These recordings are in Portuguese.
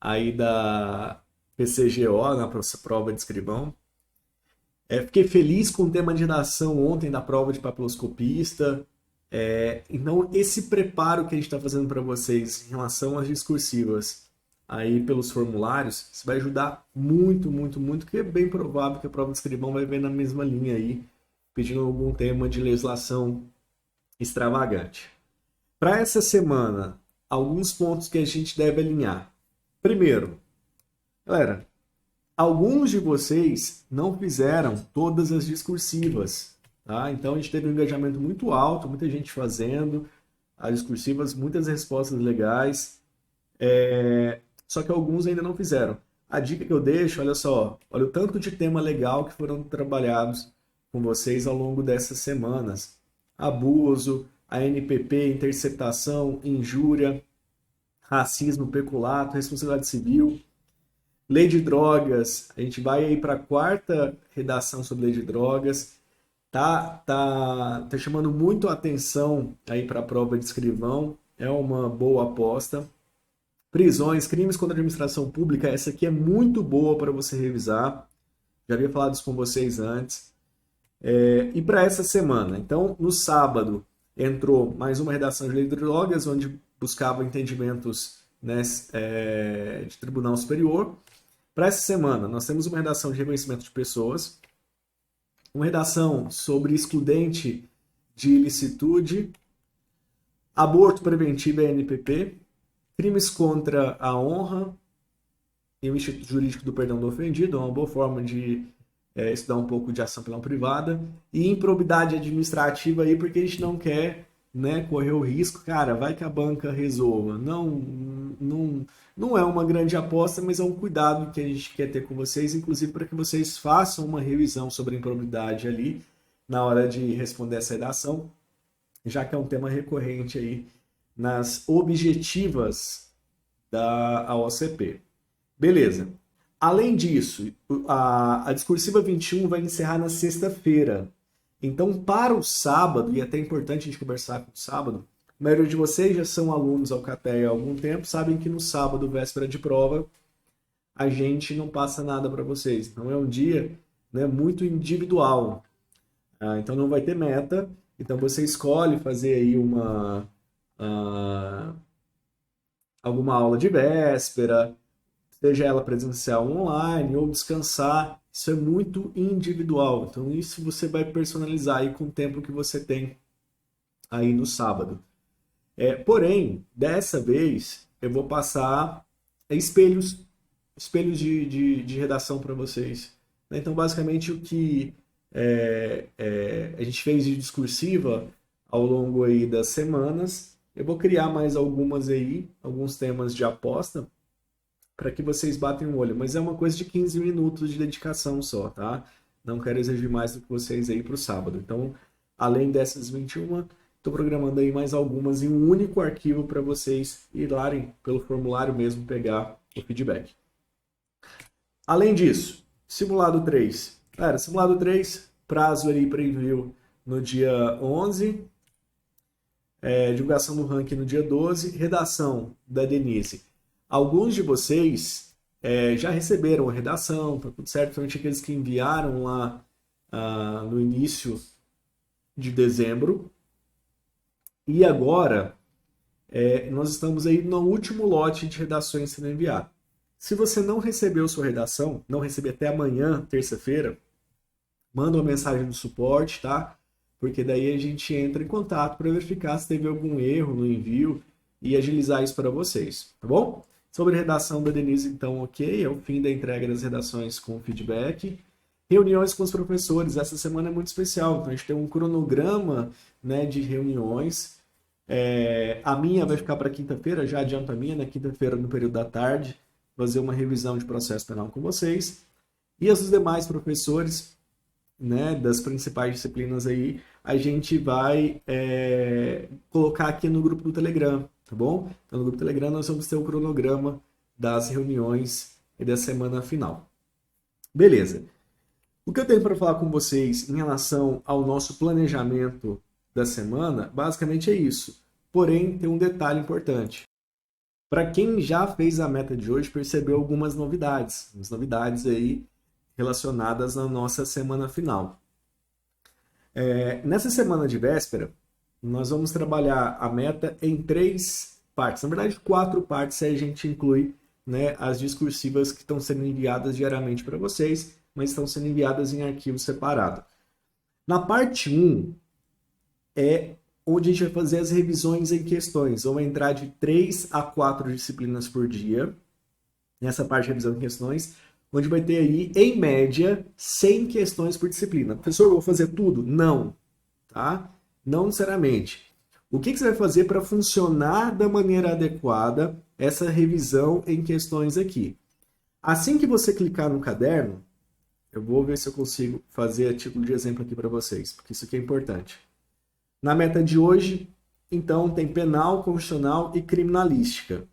aí da PCGO, na prova de escrivão. Fiquei feliz com o tema de redação ontem da prova de papiloscopista. Então, esse preparo que a gente está fazendo para vocês em relação às discursivas aí pelos formulários, isso vai ajudar muito, muito, muito, que é bem provável que a prova de escrivão vai ver na mesma linha aí, pedindo algum tema de legislação extravagante. Para essa semana, alguns pontos que a gente deve alinhar. Primeiro, galera, alguns de vocês não fizeram todas as discursivas, tá? Então a gente teve um engajamento muito alto, muita gente fazendo as discursivas, muitas respostas legais, só que alguns ainda não fizeram. A dica que eu deixo, olha só, olha o tanto de tema legal que foram trabalhados com vocês ao longo dessas semanas. Abuso, a NPP, interceptação, injúria, racismo, peculato, responsabilidade civil. Lei de drogas, a gente vai aí para a quarta redação sobre lei de drogas. Tá chamando muito a atenção aí para a prova de escrivão, é uma boa aposta. Prisões, crimes contra a administração pública, essa aqui é muito boa para você revisar. Já havia falado isso com vocês antes. E para essa semana, então, no sábado, entrou mais uma redação de lei de drogas, onde buscava entendimentos, né, de Tribunal Superior. Para essa semana, nós temos uma redação de reconhecimento de pessoas, uma redação sobre excludente de ilicitude, aborto preventivo e NPP, crimes contra a honra e o Instituto Jurídico do Perdão do Ofendido, é uma boa forma de estudar um pouco de ação penal privada, e improbidade administrativa aí, porque a gente não quer, né, correr o risco, cara, vai que a banca resolva. Não é uma grande aposta, mas é um cuidado que a gente quer ter com vocês, inclusive para que vocês façam uma revisão sobre a improbidade ali na hora de responder essa redação, já que é um tema recorrente aí nas objetivas da OCP. Beleza. Além disso, a discursiva 21 vai encerrar na sexta-feira. Então, para o sábado, e é até importante a gente conversar com o sábado, a maioria de vocês já são alunos Alcatel há algum tempo, sabem que no sábado, véspera de prova, a gente não passa nada para vocês. Então, é um dia, né, muito individual. Então, não vai ter meta. Então, você escolhe fazer aí alguma aula de véspera, seja ela presencial ou online, ou descansar. Isso é muito individual. Então, isso você vai personalizar aí com o tempo que você tem aí no sábado. Porém, dessa vez, eu vou passar espelhos de redação para vocês. Então, basicamente, o que a gente fez de discursiva ao longo aí das semanas, eu vou criar mais algumas aí, alguns temas de aposta, para que vocês batem o olho. Mas é uma coisa de 15 minutos de dedicação só, tá? Não quero exigir mais do que vocês aí para o sábado. Então, além dessas 21, estou programando aí mais algumas em um único arquivo para vocês irem pelo formulário mesmo pegar o feedback. Além disso, simulado 3. Galera, simulado 3, prazo ali para envio no dia 11, divulgação do ranking no dia 12, redação da Denise. Alguns de vocês já receberam a redação, tá tudo certo, principalmente aqueles que enviaram lá no início de dezembro. E agora, nós estamos aí no último lote de redações sendo enviado. Se você não recebeu sua redação, não receber até amanhã, terça-feira, manda uma mensagem no suporte, tá? Porque daí a gente entra em contato para verificar se teve algum erro no envio e agilizar isso para vocês, tá bom? Sobre a redação da Denise, então, ok, é o fim da entrega das redações com feedback. Reuniões com os professores, essa semana é muito especial, então a gente tem um cronograma, né, de reuniões. A minha vai ficar para quinta-feira, já adianto a minha, na quinta-feira no período da tarde, fazer uma revisão de processo penal com vocês. E os demais professores, né, das principais disciplinas aí, a gente vai colocar aqui no grupo do Telegram, tá bom? Então, no grupo do Telegram nós vamos ter o cronograma das reuniões e da semana final. Beleza. O que eu tenho para falar com vocês em relação ao nosso planejamento da semana, basicamente é isso. Porém, tem um detalhe importante. Para quem já fez a meta de hoje, percebeu algumas novidades. As novidades aí relacionadas à nossa semana final. Nessa semana de véspera, nós vamos trabalhar a meta em 3 partes. Na verdade, 4 partes, se a gente inclui, né, as discursivas que estão sendo enviadas diariamente para vocês, mas estão sendo enviadas em arquivo separado. Na parte 1, é onde a gente vai fazer as revisões em questões. Vamos entrar de 3 a 4 disciplinas por dia, nessa parte de revisão em questões, onde vai ter aí, em média, 100 questões por disciplina. Professor, eu vou fazer tudo? Não, tá? Não necessariamente. O que você vai fazer para funcionar da maneira adequada essa revisão em questões aqui? Assim que você clicar no caderno, eu vou ver se eu consigo fazer a título de exemplo aqui para vocês, porque isso aqui é importante. Na meta de hoje, então, tem penal, constitucional e criminalística.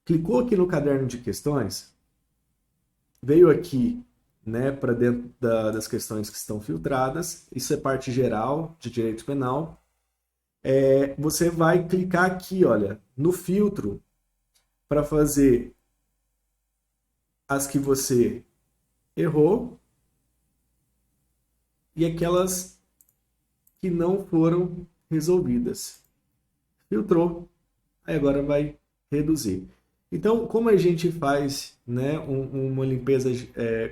Clicou aqui no caderno de questões, veio aqui, né, para dentro das questões que estão filtradas, isso é parte geral de direito penal. Você vai clicar aqui, olha, no filtro, para fazer as que você errou e aquelas que não foram resolvidas. Filtrou, aí agora vai reduzir. Então, como a gente faz, né, uma limpeza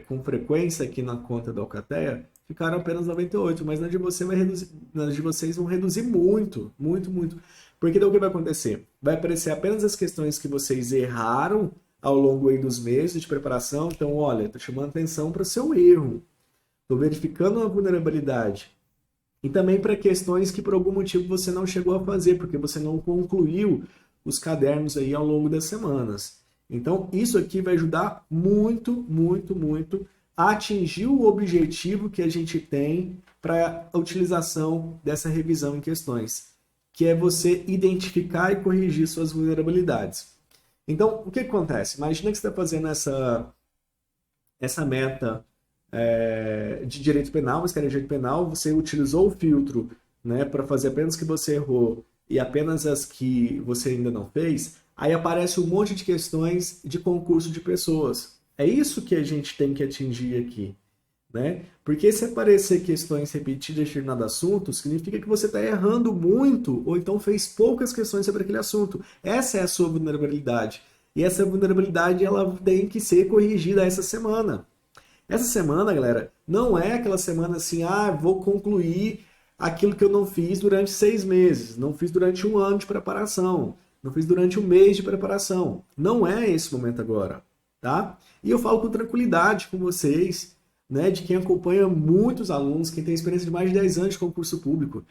com frequência aqui na conta da Alcateia, ficaram apenas 98, mas na de você vai reduzir, nas de vocês vão reduzir muito, muito, muito. Porque daí o que vai acontecer? Vai aparecer apenas as questões que vocês erraram ao longo aí dos meses de preparação. Então, olha, estou chamando atenção para o seu erro. Estou verificando a vulnerabilidade. E também para questões que por algum motivo você não chegou a fazer, porque você não concluiu os cadernos aí ao longo das semanas. Então, isso aqui vai ajudar muito, muito, muito a atingir o objetivo que a gente tem para a utilização dessa revisão em questões, que é você identificar e corrigir suas vulnerabilidades. Então, o que acontece? Imagina que você está fazendo essa meta de direito penal, mas que era direito penal, você utilizou o filtro, né, para fazer apenas que você errou e apenas as que você ainda não fez, aí aparece um monte de questões de concurso de pessoas. É isso que a gente tem que atingir aqui, né? Porque se aparecer questões repetidas de determinado assunto, significa que você está errando muito ou então fez poucas questões sobre aquele assunto. Essa é a sua vulnerabilidade. E essa vulnerabilidade ela tem que ser corrigida essa semana. Essa semana, galera, não é aquela semana assim, vou concluir aquilo que eu não fiz durante 6 meses, não fiz durante 1 ano de preparação, não fiz durante 1 mês de preparação. Não é esse momento agora, tá? E eu falo com tranquilidade com vocês, né, de quem acompanha muitos alunos, quem tem experiência de mais de 10 anos de concurso público.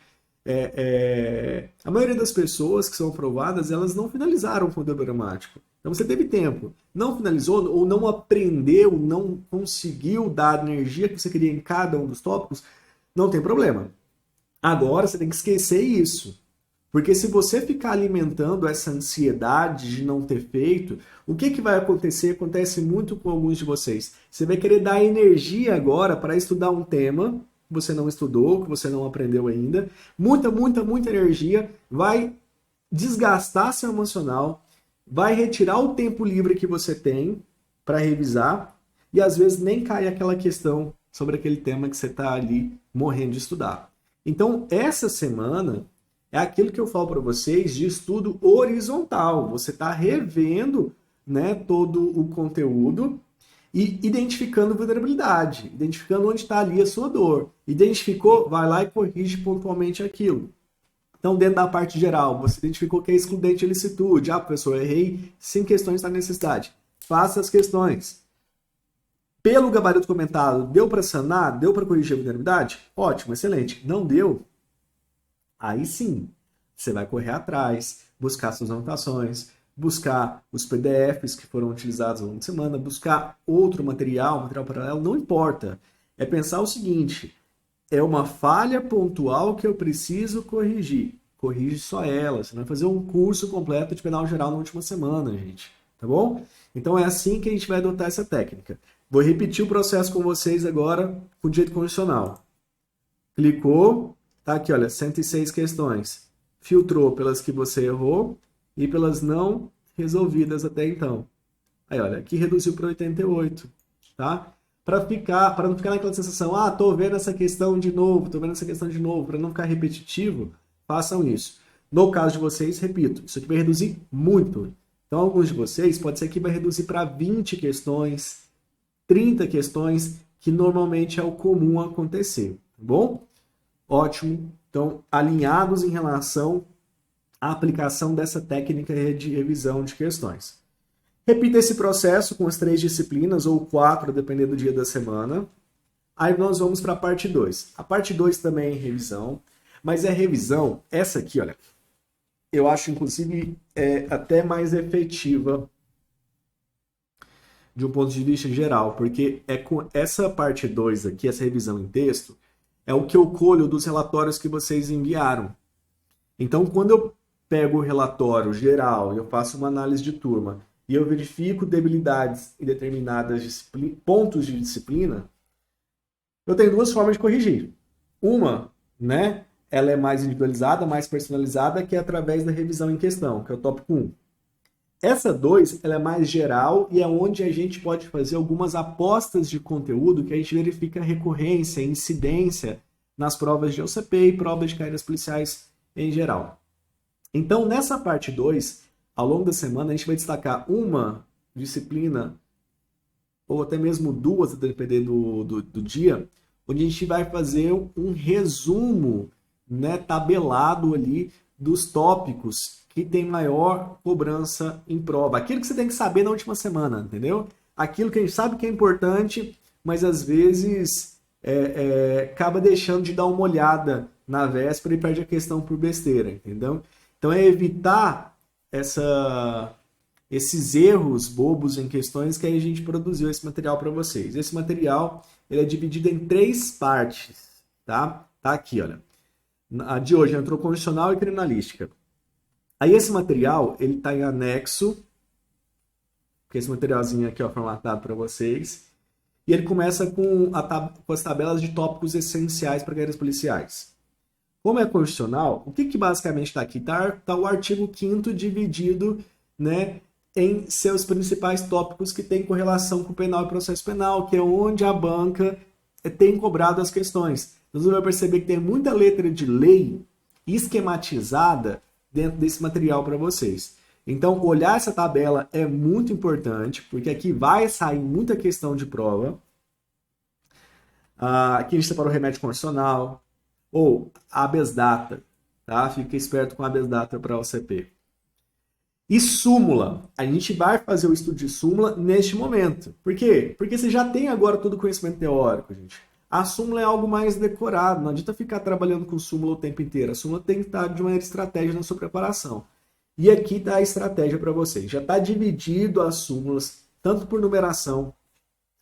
A maioria das pessoas que são aprovadas, elas não finalizaram o conteúdo gramático. Então você teve tempo, não finalizou ou não aprendeu, não conseguiu dar a energia que você queria em cada um dos tópicos, não tem problema. Agora você tem que esquecer isso. Porque se você ficar alimentando essa ansiedade de não ter feito, o que vai acontecer? Acontece muito com alguns de vocês. Você vai querer dar energia agora para estudar um tema que você não estudou, que você não aprendeu ainda. Muita, muita, muita energia. Vai desgastar seu emocional, vai retirar o tempo livre que você tem para revisar e às vezes nem cai aquela questão sobre aquele tema que você está ali morrendo de estudar. Então, essa semana é aquilo que eu falo para vocês de estudo horizontal. Você está revendo, né, todo o conteúdo e identificando vulnerabilidade, identificando onde está ali a sua dor. Identificou, vai lá e corrige pontualmente aquilo. Então, dentro da parte geral, você identificou que é excludente de ilicitude. Professor, eu errei 5 questões da necessidade. Faça as questões. Pelo gabarito comentado, deu para sanar? Deu para corrigir a vulnerabilidade? Ótimo, excelente. Não deu? Aí sim, você vai correr atrás, buscar suas anotações, buscar os PDFs que foram utilizados ao longo de semana, buscar outro material paralelo, não importa. É pensar o seguinte, é uma falha pontual que eu preciso corrigir. Corrige só ela, você não vai fazer um curso completo de penal geral na última semana, gente. Tá bom? Então é assim que a gente vai adotar essa técnica. Vou repetir o processo com vocês agora com o direito constitucional. Clicou, tá aqui, olha, 106 questões. Filtrou pelas que você errou e pelas não resolvidas até então. Aí, olha, aqui reduziu para 88, tá? Para não ficar naquela sensação, tô vendo essa questão de novo, para não ficar repetitivo, façam isso. No caso de vocês, repito, isso aqui vai reduzir muito. Então, alguns de vocês, pode ser que vai reduzir para 20 questões, 30 questões, que normalmente é o comum acontecer, tá bom? Ótimo. Então, alinhados em relação à aplicação dessa técnica de revisão de questões. Repita esse processo com as 3 disciplinas, ou 4, dependendo do dia da semana. Aí nós vamos para a parte 2. A parte 2 também é revisão, mas é revisão, essa aqui, olha, eu acho, inclusive, até mais efetiva de um ponto de vista geral, porque é com essa parte 2 aqui, essa revisão em texto, é o que eu colho dos relatórios que vocês enviaram. Então, quando eu pego o relatório geral e eu faço uma análise de turma e eu verifico debilidades em determinadas pontos de disciplina, eu tenho 2 formas de corrigir. Uma, né, ela é mais individualizada, mais personalizada, que é através da revisão em questão, que é o tópico 1. Essa 2, ela é mais geral e é onde a gente pode fazer algumas apostas de conteúdo que a gente verifica recorrência, incidência nas provas de OCP e provas de carreiras policiais em geral. Então, nessa parte 2, ao longo da semana, a gente vai destacar uma disciplina, ou até mesmo 2, a depender do dia, onde a gente vai fazer um resumo, né, tabelado ali dos tópicos que tem maior cobrança em prova. Aquilo que você tem que saber na última semana, entendeu? Aquilo que a gente sabe que é importante, mas às vezes acaba deixando de dar uma olhada na véspera e perde a questão por besteira, entendeu? Então é evitar esses erros bobos em questões que aí a gente produziu esse material para vocês. Esse material ele é dividido em 3 partes, tá? Tá aqui, olha. A de hoje entrou constitucional e criminalística. Aí esse material, ele está em anexo, que é esse materialzinho aqui, ó, formatado para vocês. E ele começa com as tabelas de tópicos essenciais para carreiras policiais. Como é constitucional, o que basicamente está aqui? Tá o artigo 5º dividido, né, em seus principais tópicos que tem correlação com o penal e processo penal, que é onde a banca tem cobrado as questões. Então, você vai perceber que tem muita letra de lei esquematizada dentro desse material para vocês. Então, olhar essa tabela é muito importante, porque aqui vai sair muita questão de prova. Aqui a gente separou remédio constitucional, ou habeas data, tá? Fica esperto com habeas data para o OCP. E súmula. A gente vai fazer o estudo de súmula neste momento. Por quê? Porque você já tem agora todo o conhecimento teórico, gente. A súmula é algo mais decorado, não adianta ficar trabalhando com súmula o tempo inteiro. A súmula tem que estar de maneira estratégica na sua preparação. E aqui está a estratégia para vocês. Já está dividido as súmulas, tanto por numeração,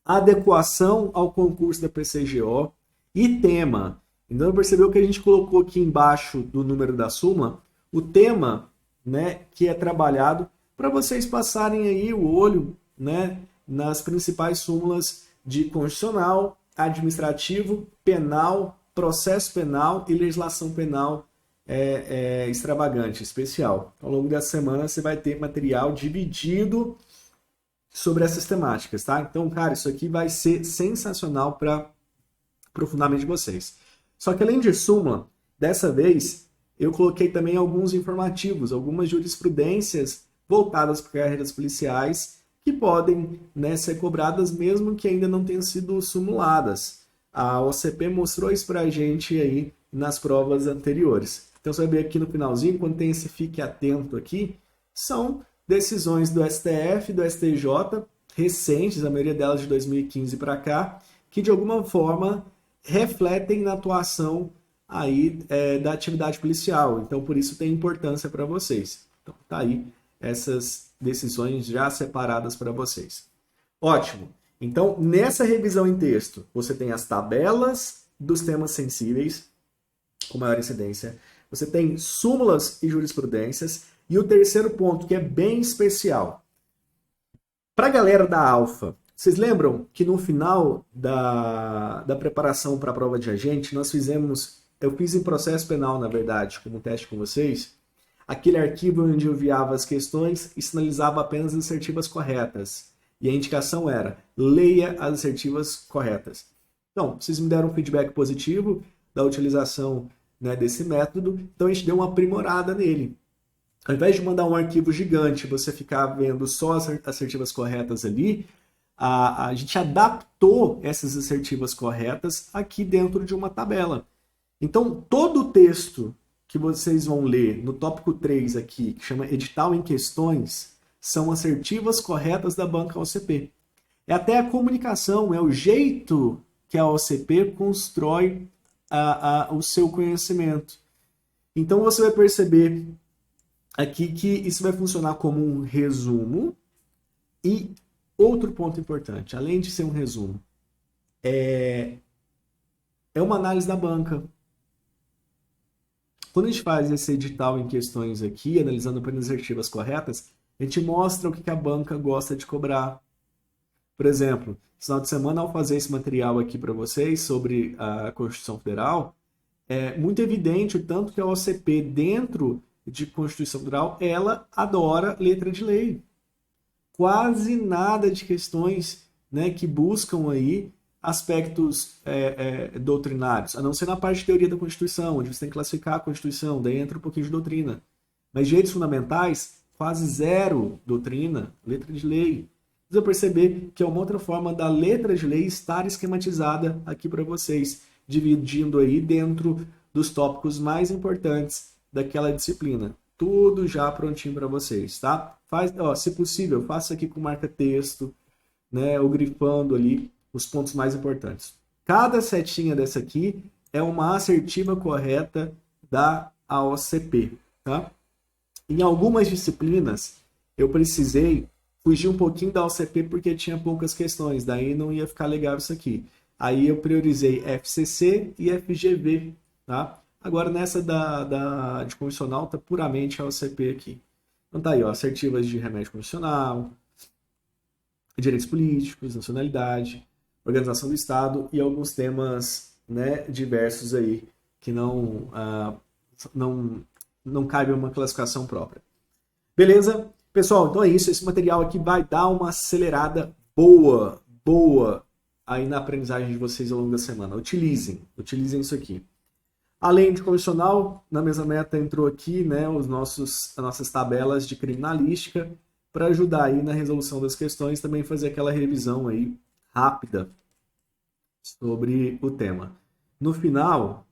adequação ao concurso da PCGO e tema. Então, percebeu que a gente colocou aqui embaixo do número da súmula o tema, né, que é trabalhado para vocês passarem aí o olho, né, nas principais súmulas de constitucional, administrativo, penal, processo penal e legislação penal extravagante, especial. Ao longo da semana você vai ter material dividido sobre essas temáticas, tá? Então, cara, isso aqui vai ser sensacional para o fundamento de vocês. Só que além de súmula, dessa vez eu coloquei também alguns informativos, algumas jurisprudências voltadas para carreiras policiais que podem, né, ser cobradas mesmo que ainda não tenham sido simuladas. A OCP mostrou isso para a gente aí nas provas anteriores. Então você vai ver aqui no finalzinho, quando tem esse fique atento aqui, são decisões do STF, do STJ, recentes, a maioria delas de 2015 para cá, que de alguma forma refletem na atuação aí da atividade policial. Então, por isso tem importância para vocês. Então, tá aí essas decisões já separadas para vocês. Ótimo. Então, nessa revisão em texto, você tem as tabelas dos temas sensíveis, com maior incidência. Você tem súmulas e jurisprudências. E o terceiro ponto, que é bem especial. Para a galera da Alfa, vocês lembram que no final da preparação para a prova de agente, eu fiz em processo penal, na verdade, como teste com vocês, aquele arquivo onde eu enviava as questões e sinalizava apenas as assertivas corretas. E a indicação era, leia as assertivas corretas. Então, vocês me deram um feedback positivo da utilização, né, desse método, então a gente deu uma aprimorada nele. Ao invés de mandar um arquivo gigante, você ficar vendo só as assertivas corretas ali, a gente adaptou essas assertivas corretas aqui dentro de uma tabela. Então, todo o texto que vocês vão ler no tópico 3 aqui, que chama edital em questões, são assertivas corretas da banca OCP. É até a comunicação, é o jeito que a OCP constrói o seu conhecimento. Então, você vai perceber aqui que isso vai funcionar como um resumo. E outro ponto importante, além de ser um resumo, é uma análise da banca. Quando a gente faz esse edital em questões aqui, analisando apenas as assertivas corretas, a gente mostra o que a banca gosta de cobrar. Por exemplo, no final de semana, ao fazer esse material aqui para vocês sobre a Constituição Federal, é muito evidente o tanto que a OCP, dentro de Constituição Federal, ela adora letra de lei. Quase nada de questões, né, que buscam aí aspectos doutrinários, a não ser na parte de teoria da Constituição, onde você tem que classificar a Constituição, daí entra um pouquinho de doutrina. Mas direitos fundamentais, quase zero doutrina, letra de lei. Você vai perceber que é uma outra forma da letra de lei estar esquematizada aqui para vocês, dividindo aí dentro dos tópicos mais importantes daquela disciplina. Tudo já prontinho para vocês, tá? Se possível, faça aqui com marca-texto, né, ou grifando ali os pontos mais importantes. Cada setinha dessa aqui é uma assertiva correta da AOCP, tá? Em algumas disciplinas, eu precisei fugir um pouquinho da AOCP porque tinha poucas questões, daí não ia ficar legal isso aqui. Aí eu priorizei FCC e FGV, tá? Agora nessa de condicional tá puramente a AOCP aqui. Então tá aí, ó, assertivas de remédio condicional, direitos políticos, nacionalidade, organização do Estado e alguns temas, né, diversos aí que não cabe uma classificação própria. Beleza? Pessoal, então é isso. Esse material aqui vai dar uma acelerada boa aí na aprendizagem de vocês ao longo da semana. Utilizem isso aqui. Além de condicional, na mesma meta entrou aqui, né, as nossas tabelas de criminalística para ajudar aí na resolução das questões, também fazer aquela revisão aí rápida sobre o tema. No final,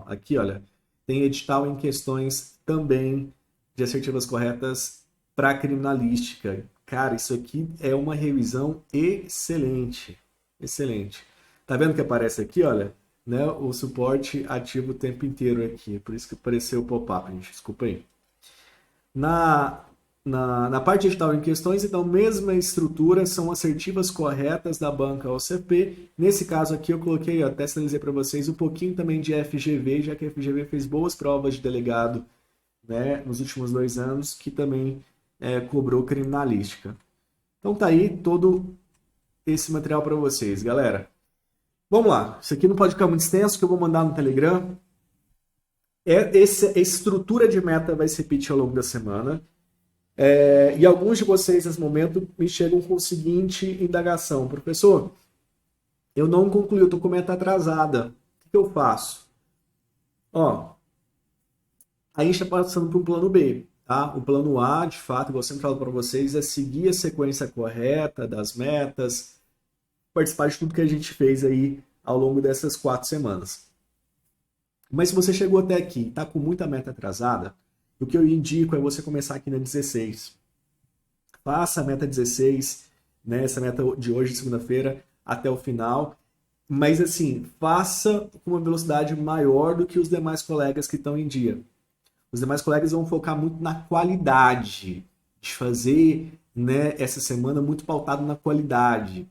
aqui, olha, tem edital em questões também de assertivas corretas para criminalística. Cara, isso aqui é uma revisão excelente. Excelente. Tá vendo que aparece aqui, olha, né, o suporte ativo o tempo inteiro aqui. Por isso que apareceu o pop-up, gente. Desculpa aí. Na parte edital em questões, então, mesma estrutura, são assertivas corretas da banca OCP. Nesse caso aqui, eu coloquei, até sinalizei para vocês, um pouquinho também de FGV, já que a FGV fez boas provas de delegado, né, nos últimos 2 anos, que também cobrou criminalística. Então tá aí todo esse material para vocês, galera. Vamos lá, isso aqui não pode ficar muito extenso, que eu vou mandar no Telegram. Essa estrutura de meta vai se repetir ao longo da semana. E alguns de vocês, nesse momento, me chegam com a seguinte indagação. Professor, eu não concluí, eu estou com meta atrasada. O que eu faço? Ó, a gente está passando para um plano B. Tá? O plano A, de fato, igual eu sempre falo para vocês, é seguir a sequência correta das metas, participar de tudo que a gente fez aí ao longo dessas 4 semanas. Mas se você chegou até aqui e está com muita meta atrasada, o que eu indico é você começar aqui na 16. Faça a meta 16, né, essa meta de hoje, de segunda-feira, até o final. Mas assim, faça com uma velocidade maior do que os demais colegas que estão em dia. Os demais colegas vão focar muito na qualidade, de fazer, né, essa semana muito pautado na qualidade.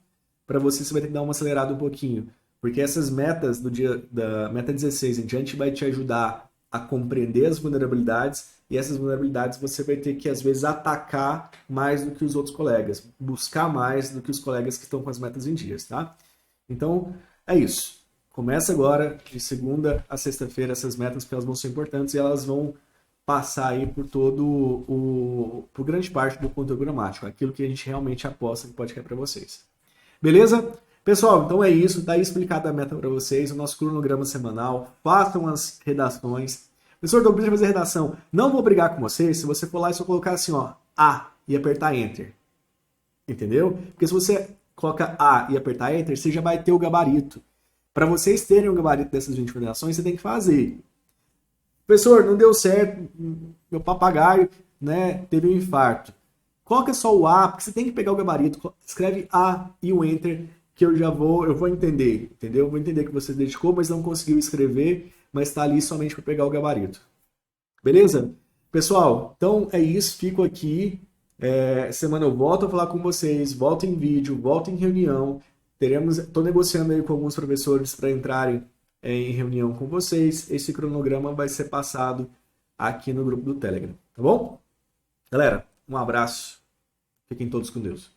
Para você vai ter que dar uma acelerada um pouquinho. Porque essas metas da meta 16 em diante vai te ajudar a compreender as vulnerabilidades, e essas vulnerabilidades você vai ter que, às vezes, atacar mais do que os outros colegas, buscar mais do que os colegas que estão com as metas em dias, tá? Então, é isso. Começa agora, de segunda a sexta-feira, essas metas, porque elas vão ser importantes e elas vão passar aí por grande parte do conteúdo gramático, aquilo que a gente realmente aposta que pode cair para vocês. Beleza? Pessoal, então é isso, tá aí explicada a meta para vocês, o nosso cronograma semanal, façam as redações. Professor, não precisa fazer redação. Não vou brigar com vocês se você for lá e só colocar assim, ó, A e apertar Enter. Entendeu? Porque se você coloca A e apertar Enter, você já vai ter o gabarito. Para vocês terem o gabarito dessas 20 redações, você tem que fazer. Professor, não deu certo, meu papagaio, né, teve um infarto. Coloca só o A, porque você tem que pegar o gabarito, escreve A e o Enter, que eu vou entender, entendeu? Eu vou entender que você dedicou, mas não conseguiu escrever, mas está ali somente para pegar o gabarito. Beleza? Pessoal, então é isso, fico aqui. Semana eu volto a falar com vocês, volto em vídeo, volto em reunião. Estou negociando aí com alguns professores para entrarem em reunião com vocês. Esse cronograma vai ser passado aqui no grupo do Telegram, tá bom? Galera, um abraço. Fiquem todos com Deus.